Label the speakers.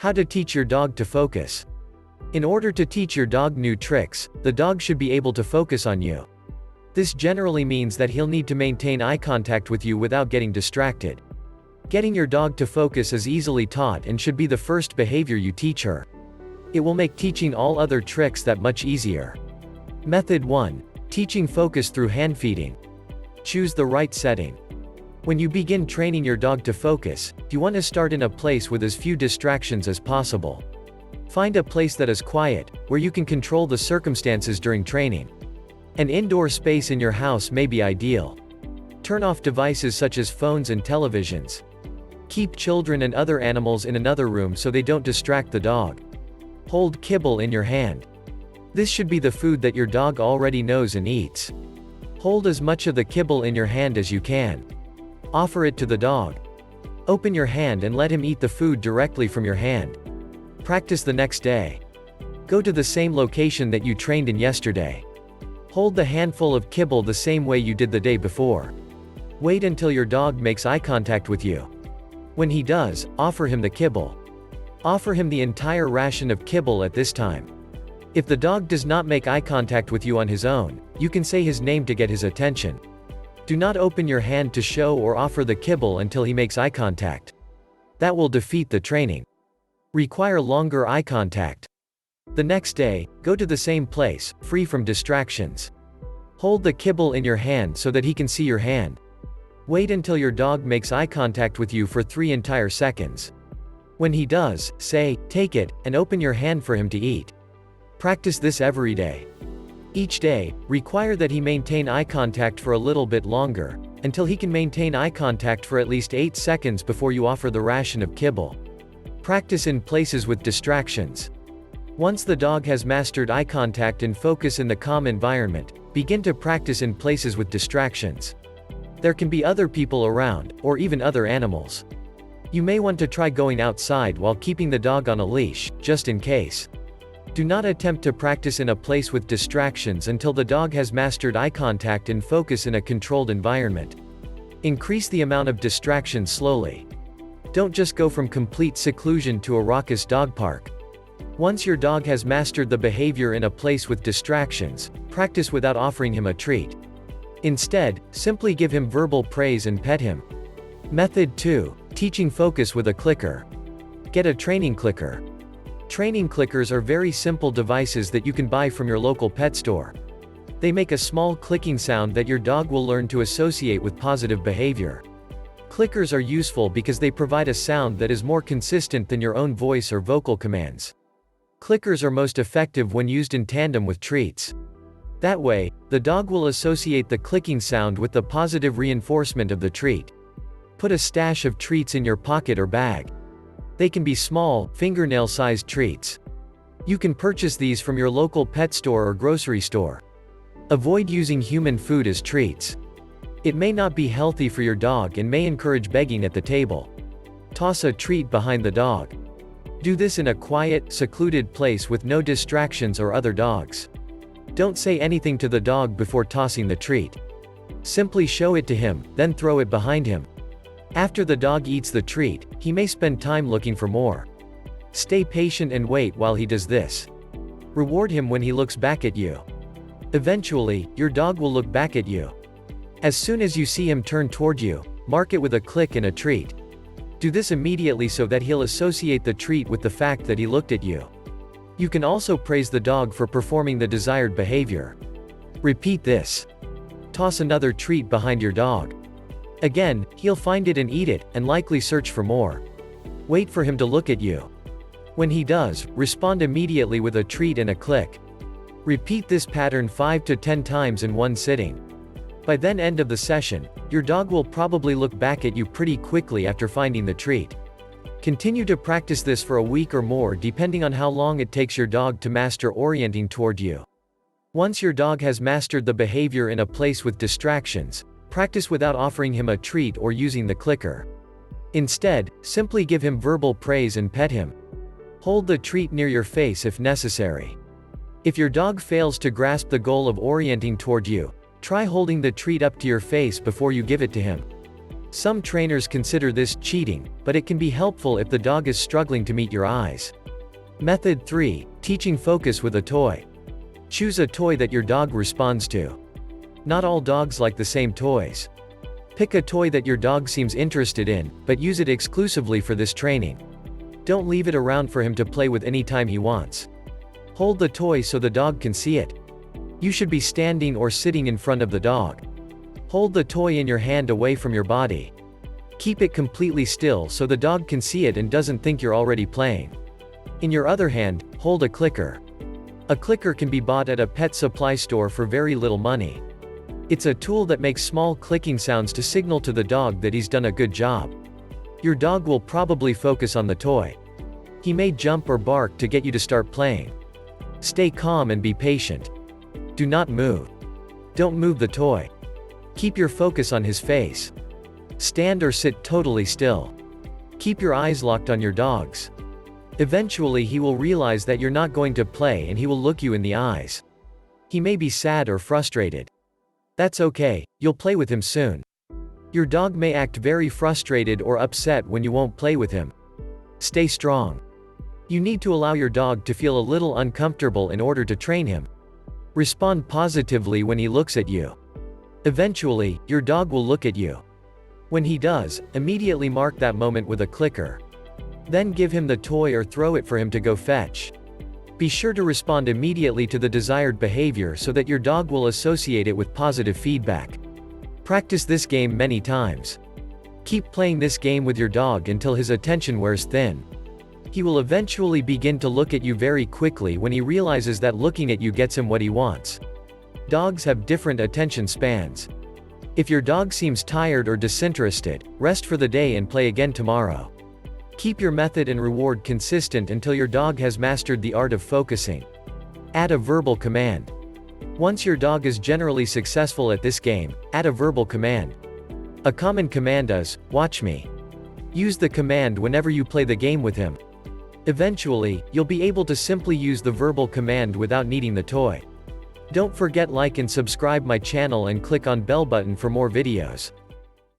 Speaker 1: How to teach your dog to focus. In order to teach your dog new tricks, the dog should be able to focus on you. This generally means that he'll need to maintain eye contact with you without getting distracted. Getting your dog to focus is easily taught and should be the first behavior you teach her. It will make teaching all other tricks that much easier. Method 1. Teaching focus through hand feeding. Choose the right setting. When you begin training your dog to focus, you want to start in a place with as few distractions as possible. Find a place that is quiet, where you can control the circumstances during training. An indoor space in your house may be ideal. Turn off devices such as phones and televisions. Keep children and other animals in another room so they don't distract the dog. Hold kibble in your hand. This should be the food that your dog already knows and eats. Hold as much of the kibble in your hand as you can. Offer it to the dog. Open your hand and let him eat the food directly from your hand. Practice the next day. Go to the same location that you trained in yesterday. Hold the handful of kibble the same way you did the day before. Wait until your dog makes eye contact with you. When he does, offer him the kibble. Offer him the entire ration of kibble at this time. If the dog does not make eye contact with you on his own, you can say his name to get his attention. Do not open your hand to show or offer the kibble until he makes eye contact. That will defeat the training. Require longer eye contact. The next day, go to the same place, free from distractions. Hold the kibble in your hand so that he can see your hand. Wait until your dog makes eye contact with you for 3 entire seconds. When he does, say, "Take it," and open your hand for him to eat. Practice this every day. Each day, require that he maintain eye contact for a little bit longer, until he can maintain eye contact for at least 8 seconds before you offer the ration of kibble. Practice in places with distractions. Once the dog has mastered eye contact and focus in the calm environment, begin to practice in places with distractions. There can be other people around, or even other animals. You may want to try going outside while keeping the dog on a leash, just in case. Do not attempt to practice in a place with distractions until the dog has mastered eye contact and focus in a controlled environment. Increase the amount of distractions slowly. Don't just go from complete seclusion to a raucous dog park. Once your dog has mastered the behavior in a place with distractions, practice without offering him a treat. Instead, simply give him verbal praise and pet him. Method 2. Teaching focus with a clicker. Get a training clicker. Training clickers are very simple devices that you can buy from your local pet store. They make a small clicking sound that your dog will learn to associate with positive behavior. Clickers are useful because they provide a sound that is more consistent than your own voice or vocal commands. Clickers are most effective when used in tandem with treats. That way, the dog will associate the clicking sound with the positive reinforcement of the treat. Put a stash of treats in your pocket or bag. They can be small, fingernail-sized treats. You can purchase these from your local pet store or grocery store. Avoid using human food as treats. It may not be healthy for your dog and may encourage begging at the table. Toss a treat behind the dog. Do this in a quiet, secluded place with no distractions or other dogs. Don't say anything to the dog before tossing the treat. Simply show it to him, then throw it behind him. After the dog eats the treat, he may spend time looking for more. Stay patient and wait while he does this. Reward him when he looks back at you. Eventually, your dog will look back at you. As soon as you see him turn toward you, mark it with a click and a treat. Do this immediately so that he'll associate the treat with the fact that he looked at you. You can also praise the dog for performing the desired behavior. Repeat this. Toss another treat behind your dog. Again, he'll find it and eat it, and likely search for more. Wait for him to look at you. When he does, respond immediately with a treat and a click. Repeat this pattern 5 to 10 times in one sitting. By then end of the session, your dog will probably look back at you pretty quickly after finding the treat. Continue to practice this for a week or more depending on how long it takes your dog to master orienting toward you. Once your dog has mastered the behavior in a place with distractions, practice without offering him a treat or using the clicker. Instead, simply give him verbal praise and pet him. Hold the treat near your face if necessary. If your dog fails to grasp the goal of orienting toward you, try holding the treat up to your face before you give it to him. Some trainers consider this cheating, but it can be helpful if the dog is struggling to meet your eyes. Method 3. Teaching focus with a toy. Choose a toy that your dog responds to. Not all dogs like the same toys. Pick a toy that your dog seems interested in, but use it exclusively for this training. Don't leave it around for him to play with anytime he wants. Hold the toy so the dog can see it. You should be standing or sitting in front of the dog. Hold the toy in your hand away from your body. Keep it completely still so the dog can see it and doesn't think you're already playing. In your other hand, hold a clicker. A clicker can be bought at a pet supply store for very little money. It's a tool that makes small clicking sounds to signal to the dog that he's done a good job. Your dog will probably focus on the toy. He may jump or bark to get you to start playing. Stay calm and be patient. Do not move. Don't move the toy. Keep your focus on his face. Stand or sit totally still. Keep your eyes locked on your dog's. Eventually he will realize that you're not going to play and he will look you in the eyes. He may be sad or frustrated. That's okay, you'll play with him soon. Your dog may act very frustrated or upset when you won't play with him. Stay strong. You need to allow your dog to feel a little uncomfortable in order to train him. Respond positively when he looks at you. Eventually, your dog will look at you. When he does, immediately mark that moment with a clicker. Then give him the toy or throw it for him to go fetch. Be sure to respond immediately to the desired behavior so that your dog will associate it with positive feedback. Practice this game many times. Keep playing this game with your dog until his attention wears thin. He will eventually begin to look at you very quickly when he realizes that looking at you gets him what he wants. Dogs have different attention spans. If your dog seems tired or disinterested, rest for the day and play again tomorrow. Keep your method and reward consistent until your dog has mastered the art of focusing. Add a verbal command. Once your dog is generally successful at this game, add a verbal command. A common command is, "Watch me." Use the command whenever you play the game with him. Eventually, you'll be able to simply use the verbal command without needing the toy. Don't forget like and subscribe my channel and click on bell button for more videos.